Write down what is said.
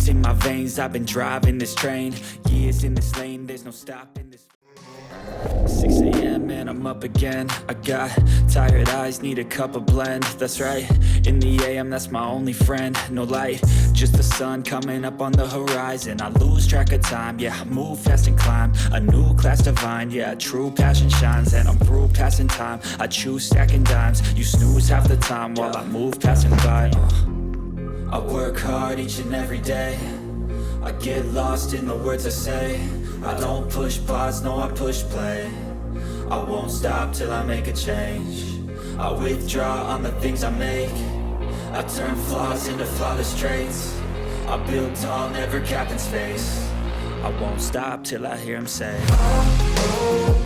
Ice in my veins, I've been driving this train. Years in this lane, there's no stopping this. 6 a.m. and I'm up again. I got tired eyes, need a cup of blend. That's right, in the AM, that's my only friend. No light, just the sun coming up on the horizon. I lose track of time, yeah, I move fast and climb a new class divine, yeah, true passion shines. And I'm through passing time, I choose stacking dimes. You snooze half the time while I move passing by. I work hard each and every day. I get lost in the words I say. I don't push pause, no, I push play. I won't stop till I make a change. I withdraw on the things I make. I turn flaws into flawless traits. I build tall, never capping space. I won't stop till I hear him say, oh, oh.